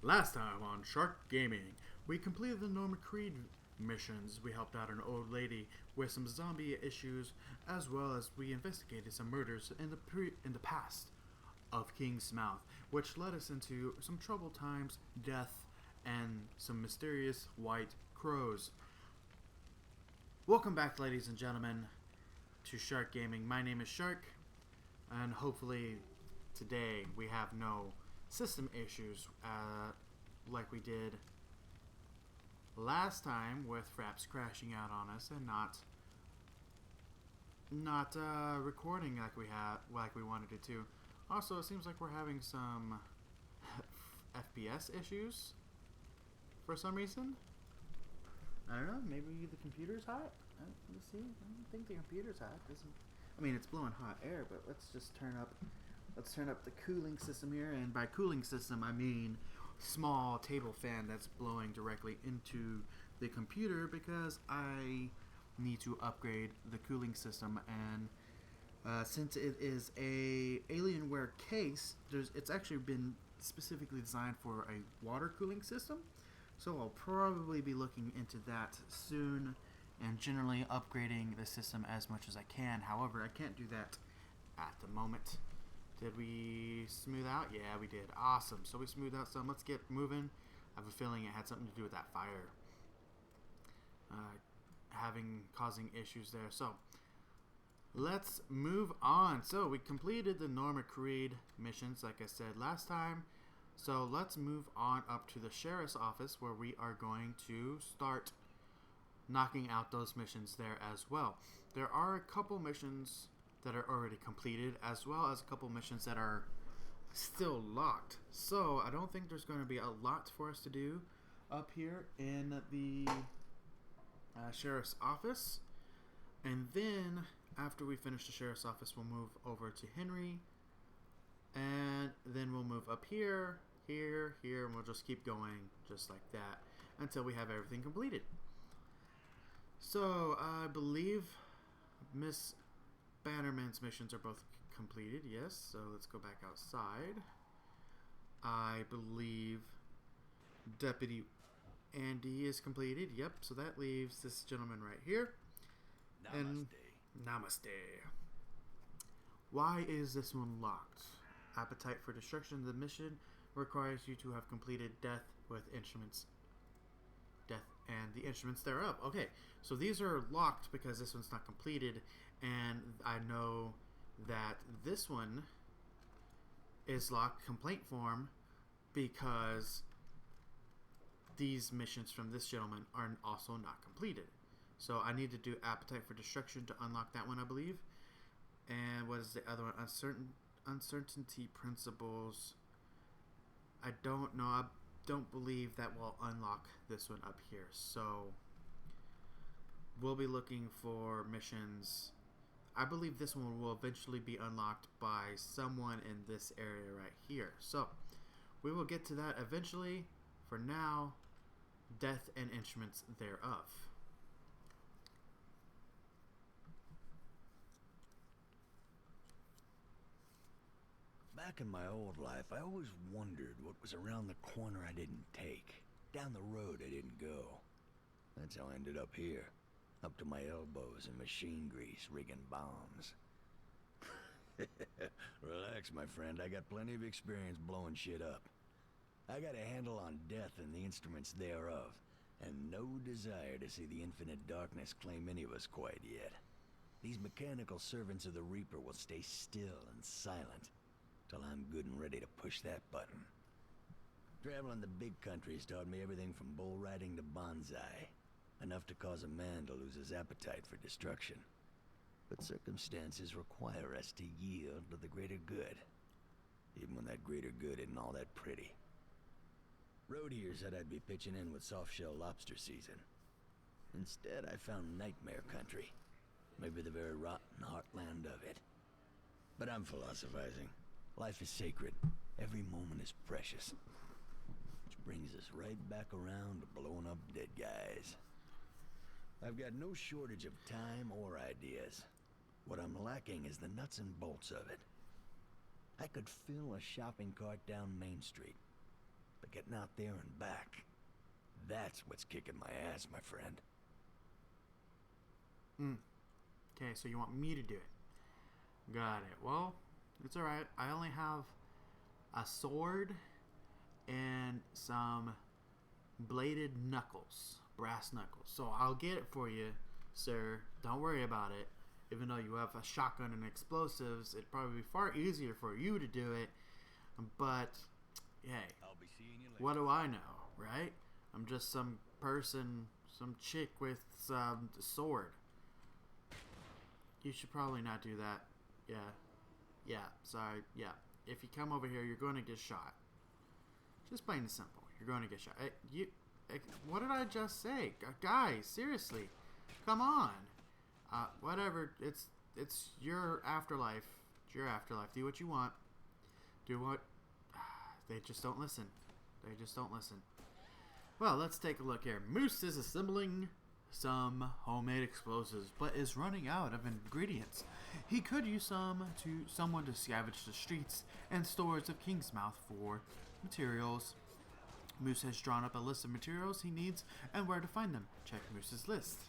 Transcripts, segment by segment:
Last time on Shark Gaming, we completed the Norma Creed missions. We helped out an old lady with some zombie issues, as well as we investigated some murders in the past of King's Mouth, which led us into some troubled times, death, and some mysterious white crows. Welcome back, ladies and gentlemen, to Shark Gaming. My name is Shark, and hopefully today we have no system issues like we did last time with Fraps crashing out on us and not recording like we wanted it to. Also, it seems like we're having some FPS issues for some reason. I don't know. Maybe the computer's hot. Let's see. I don't think the computer's hot. It's blowing hot air, but let's just turn up the cooling system here, and by cooling system I mean small table fan that's blowing directly into the computer because I need to upgrade the cooling system. And since it is a Alienware case, it's actually been specifically designed for a water cooling system, so I'll probably be looking into that soon and generally upgrading the system as much as I can. However, I can't do that at the moment. Did we smooth out? Yeah, we did. Awesome. So we smoothed out some. Let's get moving. I have a feeling it had something to do with that fire causing issues there. So let's move on. So we completed the Norma Creed missions, like I said last time. So let's move on up to the sheriff's office, where we are going to start knocking out those missions there as well. There are a couple missions that are already completed, as well as a couple missions that are still locked. So I don't think there's going to be a lot for us to do up here in the sheriff's office. And then after we finish the sheriff's office, we'll move over to Henry, and then we'll move up here, and we'll just keep going just like that until we have everything completed. So I believe Miss Bannerman's missions are both completed, yes, so let's go back outside. I believe Deputy Andy is completed, yep, so that leaves this gentleman right here. Namaste. And namaste. Why is this one locked? Appetite for destruction. The mission requires you to have completed death and the instruments thereof. Okay, so these are locked because this one's not completed, and I know that this one is locked complaint form because these missions from this gentleman are also not completed. So I need to do appetite for destruction to unlock that one, I believe. And what is the other one? Uncertainty principles. I don't know. I don't believe that will unlock this one up here. So we'll be looking for missions. I believe this one will eventually be unlocked by someone in this area right here. So we will get to that eventually. For now, death and instruments thereof. Back in my old life, I always wondered what was around the corner I didn't take, down the road I didn't go. That's how I ended up here, up to my elbows in machine grease, rigging bombs. Relax, my friend, I got plenty of experience blowing shit up. I got a handle on death and the instruments thereof, and no desire to see the infinite darkness claim any of us quite yet. These mechanical servants of the Reaper will stay still and silent till I'm good and ready to push that button. Traveling the big country's taught me everything from bull riding to bonsai, enough to cause a man to lose his appetite for destruction. But circumstances require us to yield to the greater good, even when that greater good isn't all that pretty. Road here said I'd be pitching in with soft-shell lobster season. Instead, I found nightmare country, maybe the very rotten heartland of it. But I'm philosophizing. Life is sacred. Every moment is precious. Which brings us right back around to blowing up dead guys. I've got no shortage of time or ideas. What I'm lacking is the nuts and bolts of it. I could fill a shopping cart down Main Street. But getting out there and back, that's what's kicking my ass, my friend. Okay, so you want me to do it. Got it. Well, it's alright. I only have a sword and some bladed knuckles. Brass knuckles. So I'll get it for you, sir. Don't worry about it. Even though you have a shotgun and explosives, it'd probably be far easier for you to do it. But, hey, I'll be seeing you later. what do I know, right? I'm just some person, some chick with some sword. You should probably not do that. Yeah, sorry, yeah. If you come over here, you're going to get shot. Just plain and simple. You're going to get shot. What did I just say? Guys, seriously. Come on. Whatever. It's your afterlife. It's your afterlife. Do what you want. Do what... They just don't listen. They just don't listen. Well, let's take a look here. Moose is assembling some homemade explosives, but is running out of ingredients. He could use someone to scavenge the streets and stores of Kingsmouth for materials. Moose has drawn up a list of materials he needs and where to find them. Check Moose's list.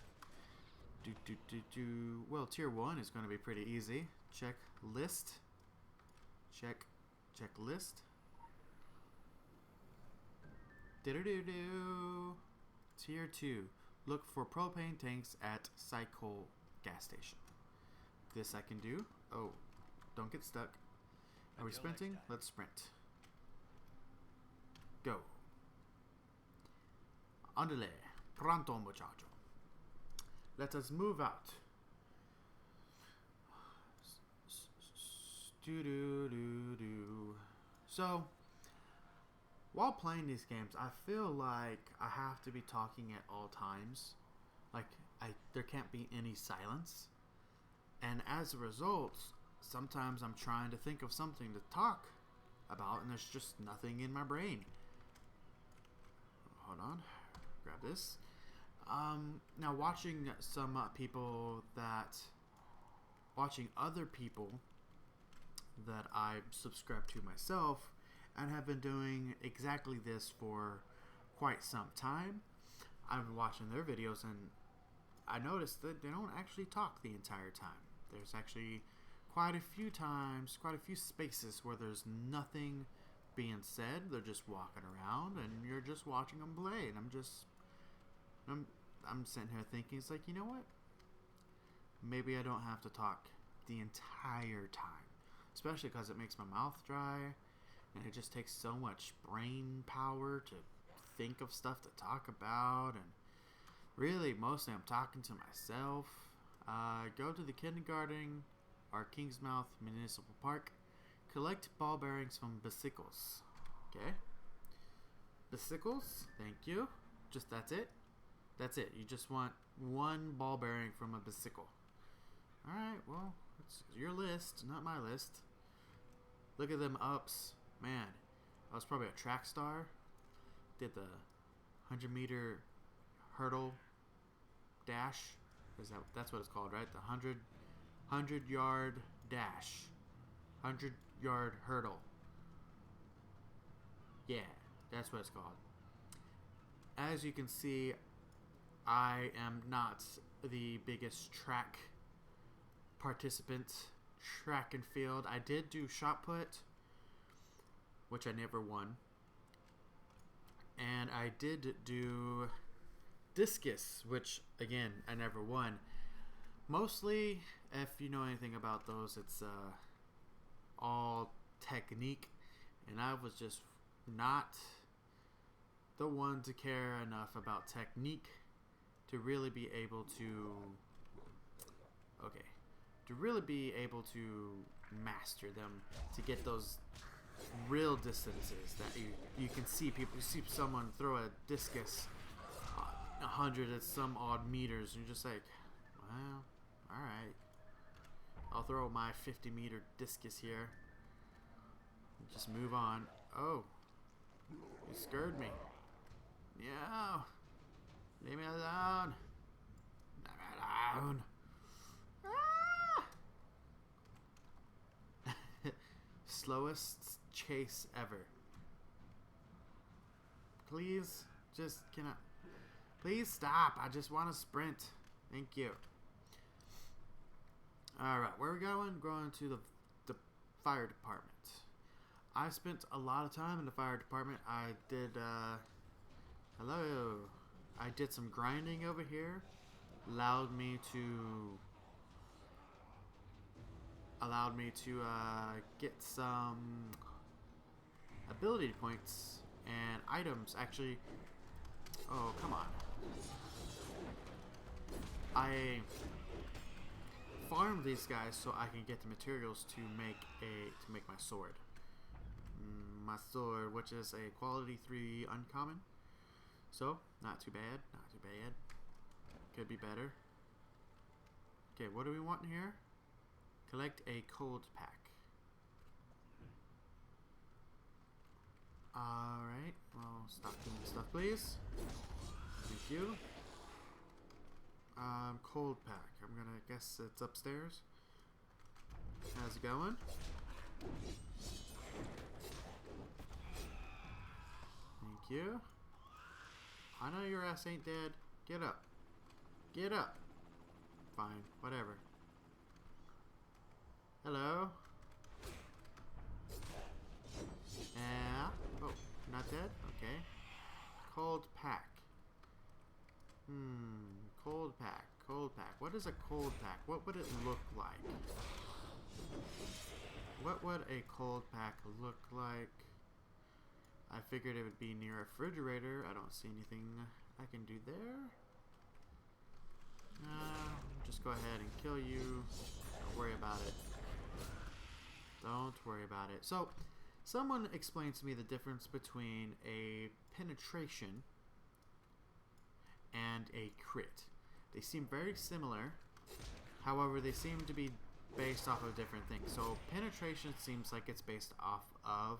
Well, tier 1 is going to be pretty easy. Check list. Check list. Tier 2. Look for propane tanks at Cycle gas station. This I can do. Oh, don't get stuck. Are we sprinting? Let's sprint. Go. Andale. Pronto, muchacho. Let us move out. So, while playing these games, I feel like I have to be talking at all times. Like, there can't be any silence. And as a result, sometimes I'm trying to think of something to talk about, and there's just nothing in my brain. Hold on. Grab this. Now, watching other people that I subscribe to myself, and have been doing exactly this for quite some time. I've been watching their videos, and I noticed that they don't actually talk the entire time. There's actually quite a few spaces where there's nothing being said. They're just walking around, and you're just watching them play. And I'm sitting here thinking, it's like, you know what? Maybe I don't have to talk the entire time, especially because it makes my mouth dry. And it just takes so much brain power to think of stuff to talk about. And really, mostly I'm talking to myself. Go to the kindergarten or Kingsmouth Municipal Park. Collect ball bearings from bicycles. Okay? Bicycles? Thank you. That's it? That's it. You just want one ball bearing from a bicycle. Alright, well, it's your list, not my list. Look at them ups. Man, I was probably a track star. Did the 100-meter hurdle dash. That's what it's called, right? The 100-yard dash. 100-yard hurdle. Yeah, that's what it's called. As you can see, I am not the biggest track participant. Track and field. I did do shot put, which I never won. And I did do discus, which, again, I never won. Mostly, if you know anything about those, it's all technique. And I was just not the one to care enough about technique to really be able to... Okay. To really be able to master them, to get those real distances that you can see people. You see someone throw a discus 100 at some odd meters, and you're just like, well, alright. I'll throw my 50-meter discus here. Just move on. Oh. You scared me. Yeah. Leave me alone. Leave me alone. Slowest chase ever. please, just can I? Please stop. I just want to sprint. Thank you. All right, where are we going? Going to the fire department. I spent a lot of time in the fire department. I did. Hello. I did some grinding over here. Allowed me to get some ability points and items. Actually, oh come on! I farmed these guys so I can get the materials to make my sword. My sword, which is a quality 3 uncommon. So not too bad. Not too bad. Could be better. Okay, what do we want here? Collect a cold pack. Alright, well, stop doing stuff, please. Thank you. Cold pack. I'm gonna guess it's upstairs. How's it going? Thank you. I know your ass ain't dead. Get up. Get up. Fine, whatever. Hello? Yeah. Oh, not dead? Okay. Cold pack. Cold pack. Cold pack. What is a cold pack? What would it look like? What would a cold pack look like? I figured it would be near a refrigerator. I don't see anything I can do there. Just go ahead and kill you. Don't worry about it. Don't worry about it. So, someone explained to me the difference between a penetration and a crit. They seem very similar. However, they seem to be based off of different things. So, penetration seems like it's based off of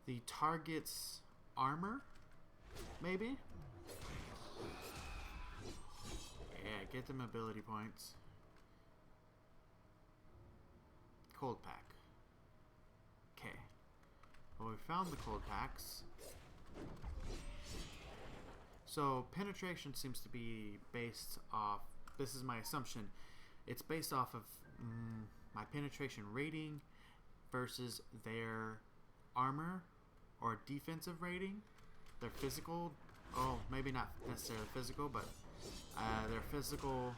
the target's armor, maybe? Yeah, get them ability points. Cold pack. Okay. Well, we found the cold packs. So, penetration seems to be based off, this is my assumption, it's based off of my penetration rating versus their armor or defensive rating. Their physical, oh, maybe not necessarily physical, but their physical,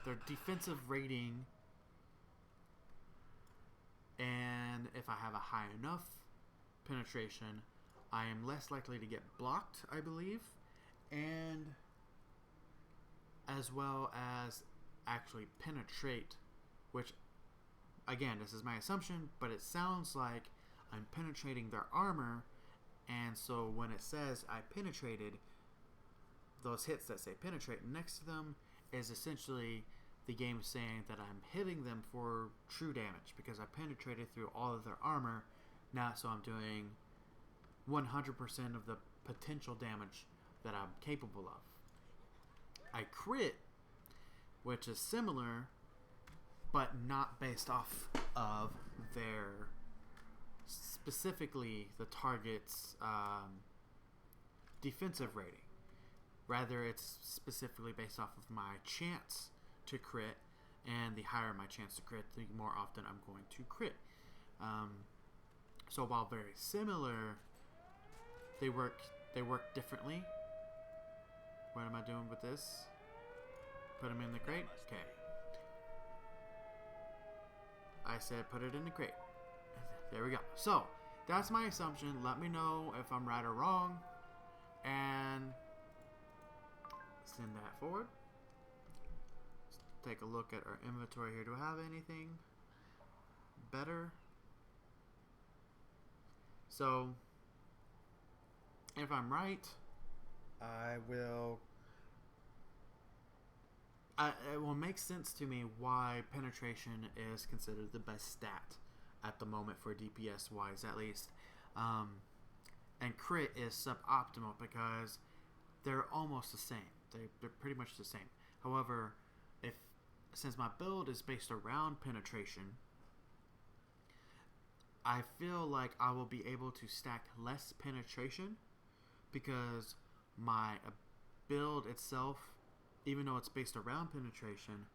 their defensive rating, and if I have a high enough penetration, I am less likely to get blocked, I believe, and as well as actually penetrate, which, again, this is my assumption, but it sounds like I'm penetrating their armor, and so when it says I penetrated, those hits that say penetrate next to them is essentially the game saying that I'm hitting them for true damage because I penetrated through all of their armor, not so I'm doing 100% of the potential damage that I'm capable of. I crit, which is similar, but not based off of their, specifically the target's defensive rating. Rather, it's specifically based off of my chance to crit, and the higher my chance to crit, the more often I'm going to crit. So while very similar, they work differently. What am I doing with this? Put them in the crate? Okay. I said put it in the crate. There we go. So, that's my assumption. Let me know if I'm right or wrong. And send that forward. Let's take a look at our inventory here. Do I have anything better? So, if I'm right, it will make sense to me why penetration is considered the best stat at the moment for DPS wise, at least. And crit is suboptimal because they're almost the same. They're pretty much the same. However, since my build is based around penetration, I feel like I will be able to stack less penetration because my build itself, even though it's based around penetration,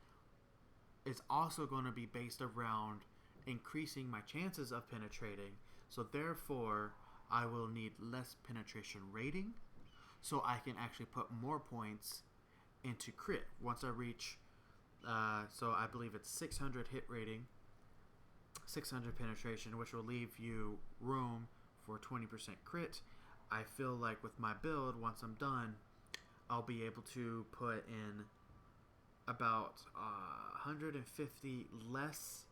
is also going to be based around increasing my chances of penetrating. So therefore, I will need less penetration rating so I can actually put more points into crit once I reach, so I believe it's 600 hit rating, 600 penetration, which will leave you room for 20% crit. I feel like with my build, once I'm done, I'll be able to put in about 150 less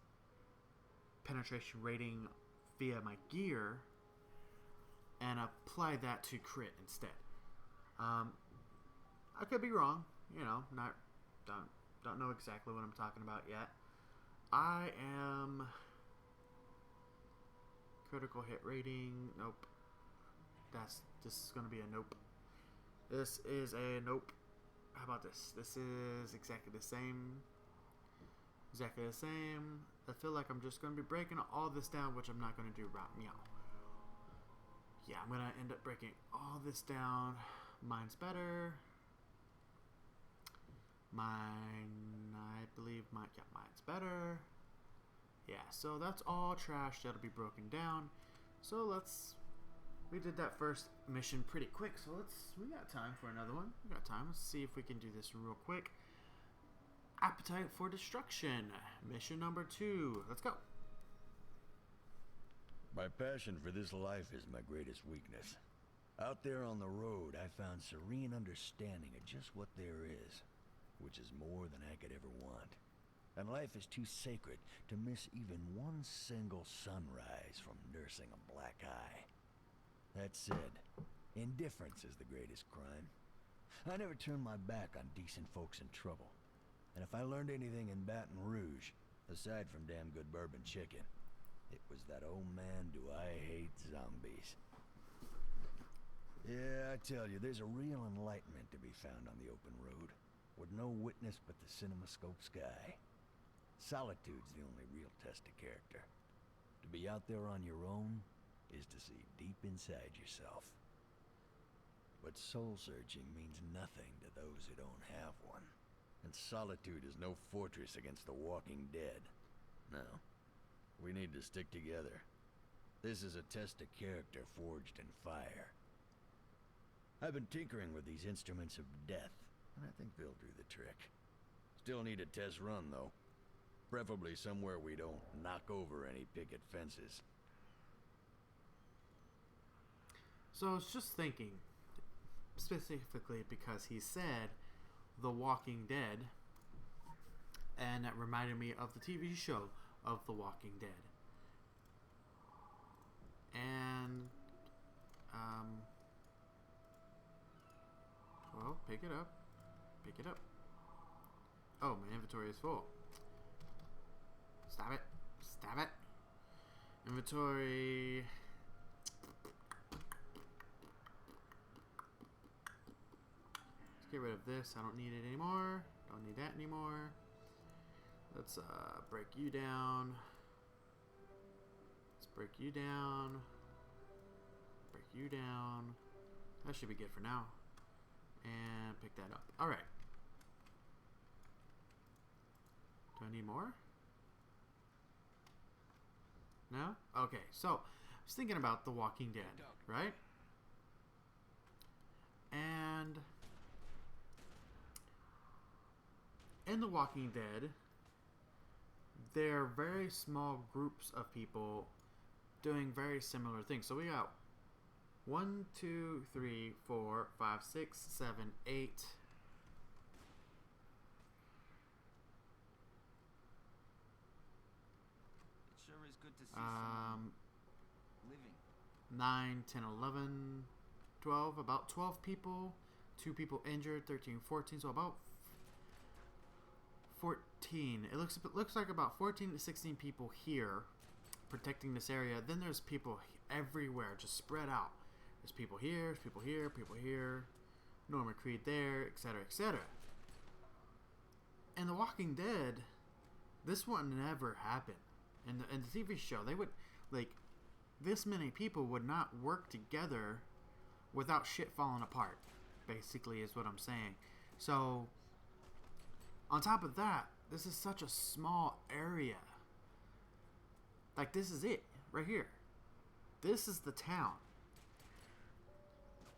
penetration rating via my gear and apply that to crit instead. I could be wrong, don't know exactly what I'm talking about yet. I am critical hit rating. Nope. This is gonna be a nope. This is a nope. How about this? This is exactly the same. Exactly the same. I feel like I'm just gonna be breaking all this down, which I'm not gonna do right now. Yeah, I'm gonna end up breaking all this down. Mine's better. Mine's better. Yeah, so that's all trash that'll be broken down. So we did that first mission pretty quick, so we got time for another one. We got time. Let's see if we can do this real quick. Appetite for Destruction, mission number 2. Let's go. My passion for this life is my greatest weakness. Out there on the road, I found serene understanding of just what there is, which is more than I could ever want. And life is too sacred to miss even one single sunrise from nursing a black eye. That said, indifference is the greatest crime. I never turn my back on decent folks in trouble. And if I learned anything in Baton Rouge, aside from damn good bourbon chicken, it was that, oh man, do I hate zombies. Yeah, I tell you, there's a real enlightenment to be found on the open road, with no witness but the cinemascope sky. Solitude's the only real test of character. To be out there on your own is to see deep inside yourself. But soul-searching means nothing to those who don't have one. And solitude is no fortress against the walking dead. No. We need to stick together. This is a test of character forged in fire. I've been tinkering with these instruments of death, and I think they'll do the trick. Still need a test run, though. Preferably somewhere we don't knock over any picket fences. So I was just thinking, specifically because he said The Walking Dead, and that reminded me of the TV show of The Walking Dead. And, well, pick it up. Pick it up. Oh, my inventory is full. Stop it. Stop it. Inventory. Let's get rid of this. I don't need it anymore. Don't need that anymore. Let's break you down. Let's break you down. Break you down. That should be good for now. And pick that up. Alright. Do I need more? No? Okay, so I was thinking about The Walking Dead, right? And in The Walking Dead, there are very small groups of people doing very similar things. So we got 1, 2, 3, 4, 5, 6, 7, 8. It sure is good to see someone living. 9, 10, 11, 12. About 12 people. 2 people injured. 13, 14. So about 14. It looks like about 14 to 16 people here protecting this area. Then there's people everywhere, just spread out. There's people here, there's people here, people here. Norman Creed there, etc., etc. In The Walking Dead, this one never happened. In the TV show, they would, like, this many people would not work together without shit falling apart, basically, is what I'm saying. So, on top of that, this is such a small area. Like, this is it, right here. This is the town.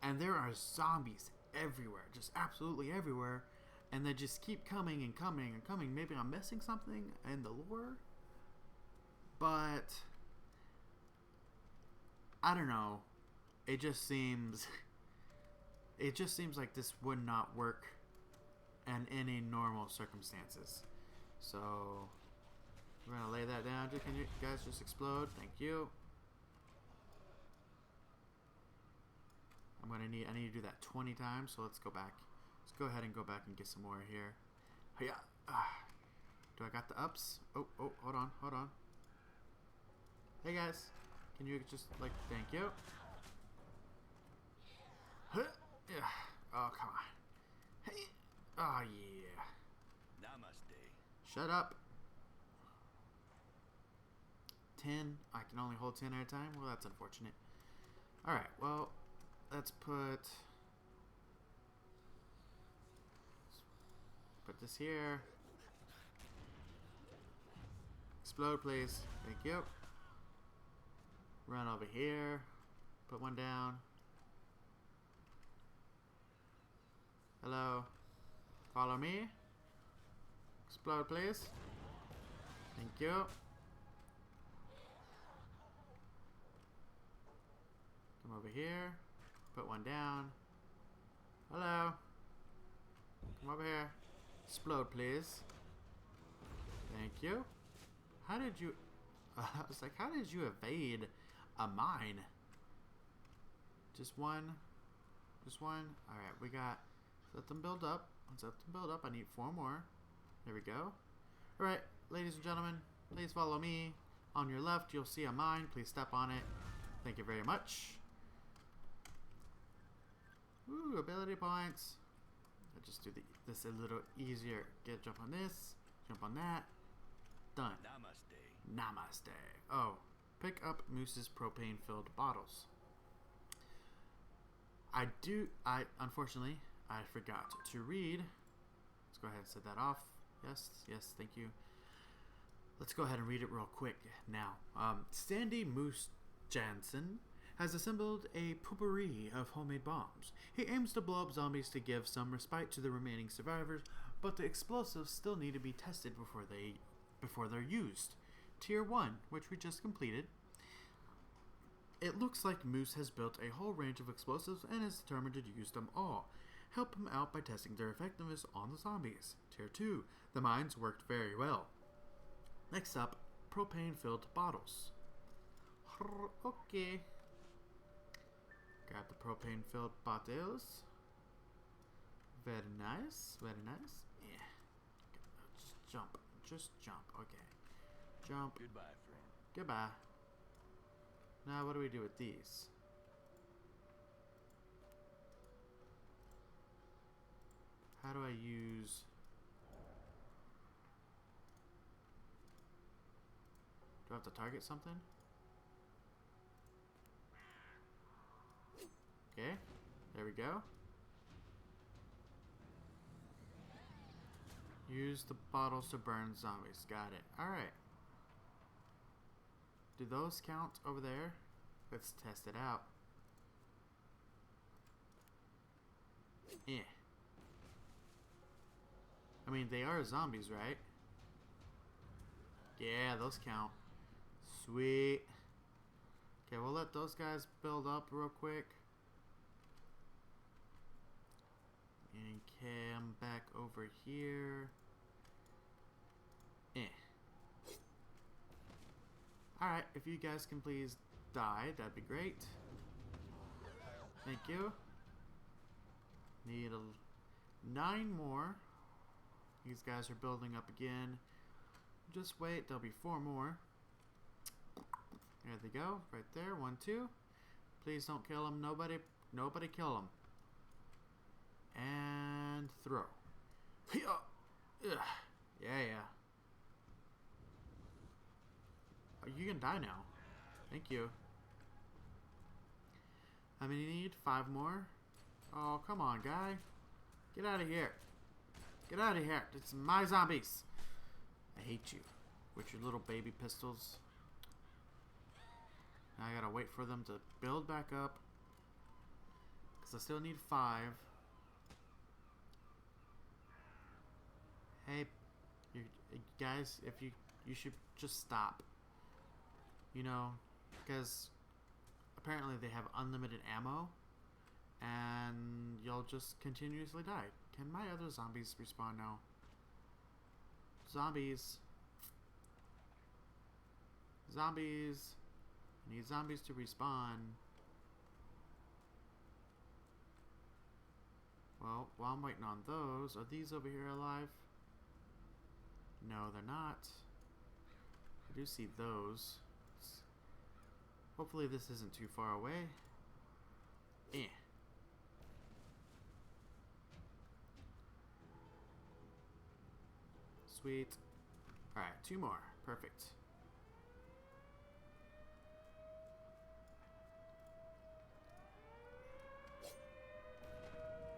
And there are zombies everywhere, just absolutely everywhere. And they just keep coming and coming and coming. Maybe I'm missing something in the lore. But I don't know. It just seems like this would not work in any normal circumstances. So we're gonna lay that down. Can you guys just explode? Thank you. I need to do that 20 times, so let's go back. Let's go ahead and go back and get some more here. Yeah. Do I got the ups? Oh, hold on. Hey guys, can you just thank you? Huh. Yeah. Oh, come on. Hey. Oh, yeah. Namaste. Shut up. 10. I can only hold 10 at a time. Well, that's unfortunate. Alright, well, let's put this here. Explode, please. Thank you. Run over here. Put one down. Hello. Follow me. Explode, please. Thank you. Come over here. Put one down. Hello. Come over here. Explode, please. Thank you. How did you... I was like, how did you evade a mine? Just one? Just one? Alright, we got... Let them build up. Let's let them build up. I need 4 more. There we go. Alright, ladies and gentlemen, please follow me. On your left, you'll see a mine. Please step on it. Thank you very much. Ooh, ability points. I'll just do this a little easier. Jump on this. Jump on that. Done. Namaste. Namaste. Oh, pick up Moose's propane-filled bottles. Unfortunately, I forgot to read. Let's go ahead and set that off. Yes, thank you. Let's go ahead and read it real quick now. Sandy Moose Jansen has assembled a potpourri of homemade bombs. He aims to blow up zombies to give some respite to the remaining survivors, but the explosives still need to be tested before they're used. Tier 1, which we just completed. It looks like Moose has built a whole range of explosives and is determined to use them all. Help him out by testing their effectiveness on the zombies. Tier 2, the mines worked very well. Next up, propane-filled bottles. Okay. Grab the propane-filled bottles. Very nice, very nice. Yeah. Just jump. Okay. Jump. Goodbye, friend. Goodbye. Now, what do we do with these? How do I use... Do I have to target something? Okay, there we go. Use the bottles to burn zombies. Got it. Alright. Do those count over there? Let's test it out. Yeah. I mean, they are zombies, right? Yeah, those count. Sweet. Okay, we'll let those guys build up real quick. And come back over here. Alright, if you guys can please die, that'd be great. Thank you. Need 9 more. These guys are building up again. Just wait, there'll be 4 more. There they go, right there. 1, 2. Please don't kill them. Nobody kill them. And throw. Yeah. Oh, you can die now. Thank you. How many need? 5 more? Oh, come on, guy. Get out of here. Get out of here. It's my zombies. I hate you. With your little baby pistols. Now I gotta wait for them to build back up. Because I still need 5. Hey, you guys, if you should just stop. You know, because apparently they have unlimited ammo. And you'll just continuously die. Can my other zombies respawn now? Zombies. Zombies. I need zombies to respawn. Well, while I'm waiting on those, are these over here alive? No, they're not. I do see those. Hopefully this isn't too far away. Eh. Sweet. Alright, 2 more. Perfect.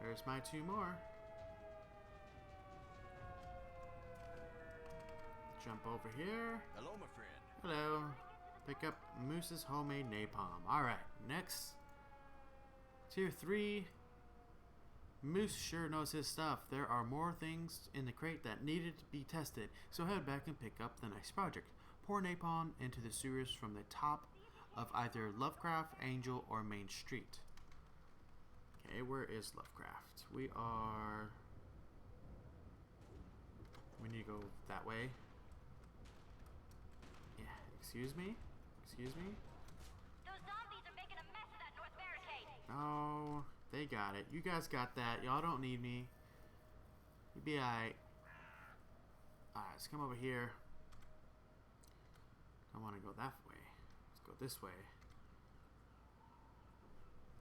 There's my 2 more. Jump over here. Hello, my friend. Hello. Pick up Moose's homemade napalm. Alright, next. Tier 3. Moose sure knows his stuff. There are more things in the crate that needed to be tested, so head back and pick up the next project. Pour napalm into the sewers from the top of either Lovecraft, Angel, or Main Street. Okay, where is Lovecraft? We need to go that way. Yeah, excuse me? Excuse me? Those zombies are making a mess of that north barricade. Oh, they got it. You guys got that. Y'all don't need me. You'll be alright. Alright, let's come over here. I want to go that way. Let's go this way.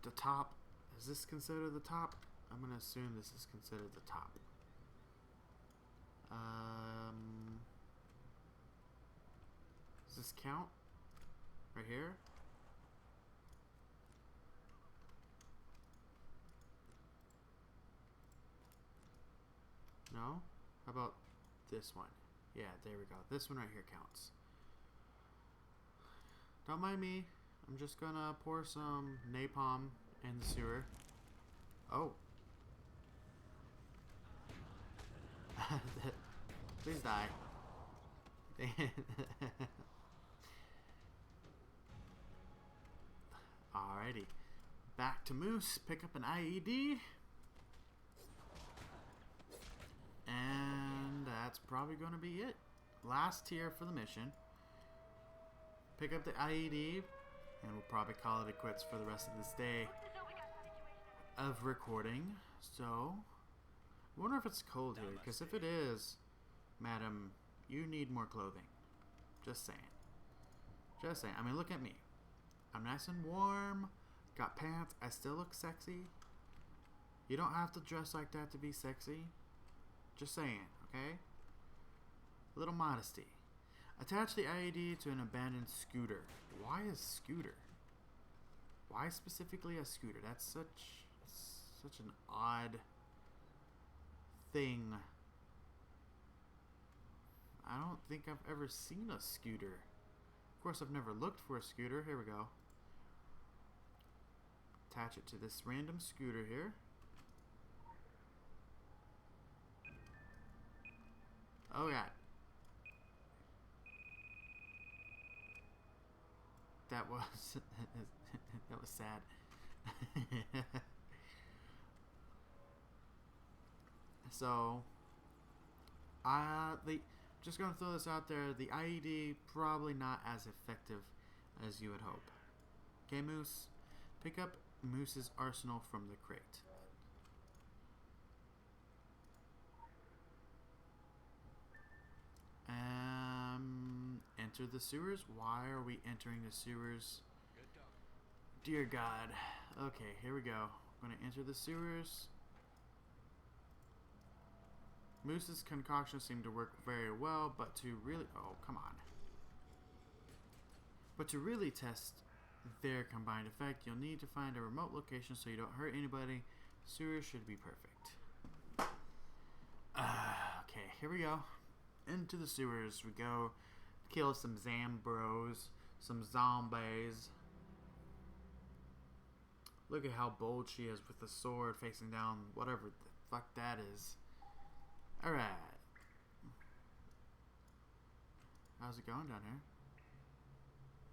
The top. Is this considered the top? I'm going to assume this is considered the top. Does this count? Right here? No? How about this one? Yeah, there we go. This one right here counts. Don't mind me. I'm just gonna pour some napalm in the sewer. Oh. Please die. Alrighty. Back to Moose. Pick up an IED. And that's probably going to be it. Last tier for the mission. Pick up the IED. And we'll probably call it a quits for the rest of this day of recording. So, I wonder if it's cold here. Because if it is, madam, you need more clothing. Just saying. Just saying. I mean, look at me. I'm nice and warm. Got pants. I still look sexy. You don't have to dress like that to be sexy. Just saying, okay? A little modesty. Attach the IED to an abandoned scooter. Why a scooter? Why specifically a scooter? That's such an odd thing. I don't think I've ever seen a scooter. Of course, I've never looked for a scooter. Here we go. Attach it to this random scooter here. Oh god. That was that was sad. So just gonna throw this out there, the IED probably not as effective as you would hope. Okay, Moose? Pick up Moose's arsenal from the crate. Enter the sewers? Why are we entering the sewers? Dear God. Okay, here we go. I'm going to enter the sewers. Moose's concoction seemed to work very well, but to really... Oh, come on. But to really test their combined effect. You'll need to find a remote location so you don't hurt anybody. Sewers should be perfect. Okay, here we go. Into the sewers we go. Kill some Zambros, some zombies. Look at how bold she is with the sword facing down whatever the fuck that is. Alright. How's it going down here?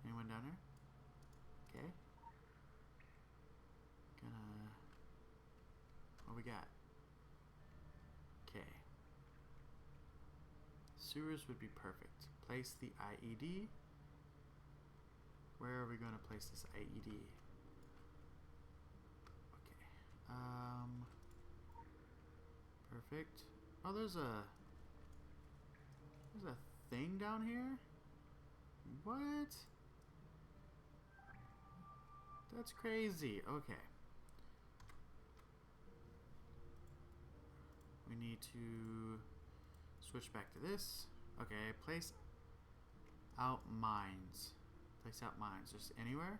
Anyone down here? Okay. Gonna... What we got? Okay. Sewers would be perfect. Place the IED. Where are we gonna place this IED? Okay. Perfect. Oh, there's a thing down here? What? That's crazy. Okay. We need to switch back to this. Okay, place out mines. Place out mines. Just anywhere?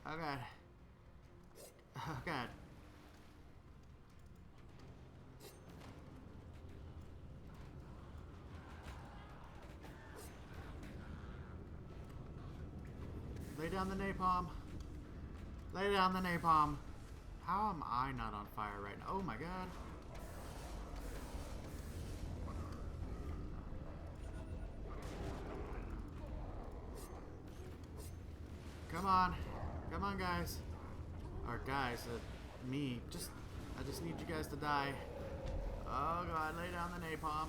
Oh god. Oh god. Lay down the napalm. Lay down the napalm. How am I not on fire right now? Oh my god. Come on. Come on, guys. Or guys, me. I just need you guys to die. Oh god, lay down the napalm.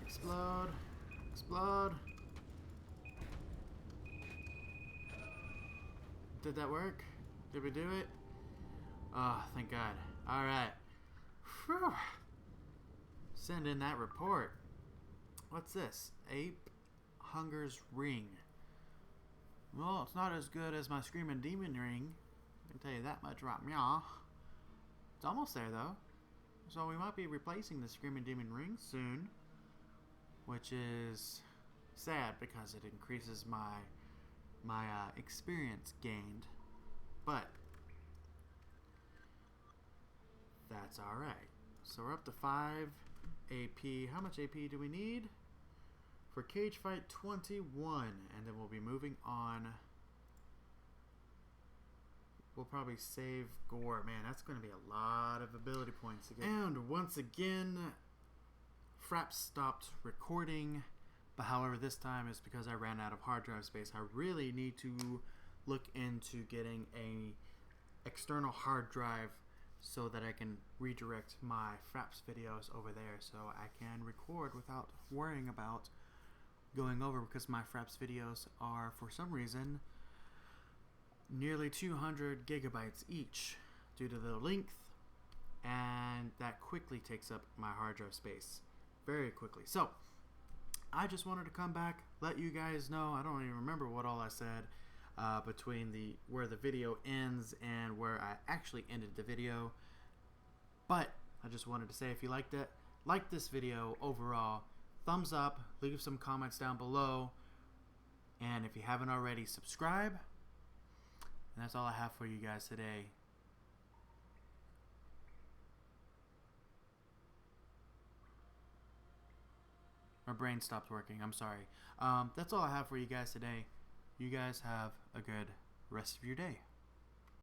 Explode. Explode. Did that work? Did we do it? Oh, thank God. Alright. Send in that report. What's this? Ape Hunger's Ring. Well, it's not as good as my Screaming Demon Ring. I can tell you that much right now. It's almost there, though. So we might be replacing the Screaming Demon Ring soon. Which is sad because it increases my experience gained. But that's alright. So we're up to 5 AP. How much AP do we need? For Cage Fight 21. And then we'll be moving on. We'll probably save Gore. Man, that's going to be a lot of ability points again. And once again, Fraps stopped recording. But however, this time is because I ran out of hard drive space. I really need to look into getting a external hard drive so that I can redirect my Fraps videos over there so I can record without worrying about going over, because my Fraps videos are, for some reason, nearly 200 gigabytes each due to the length, and that quickly takes up my hard drive space very quickly. So I just wanted to come back, let you guys know. I don't even remember what all I said between where the video ends and where I actually ended the video. But I just wanted to say, if you liked it, like this video overall, thumbs up, leave some comments down below, and if you haven't already, subscribe. And that's all I have for you guys today. My brain stopped working. I'm sorry. That's all I have for you guys today. You guys have a good rest of your day.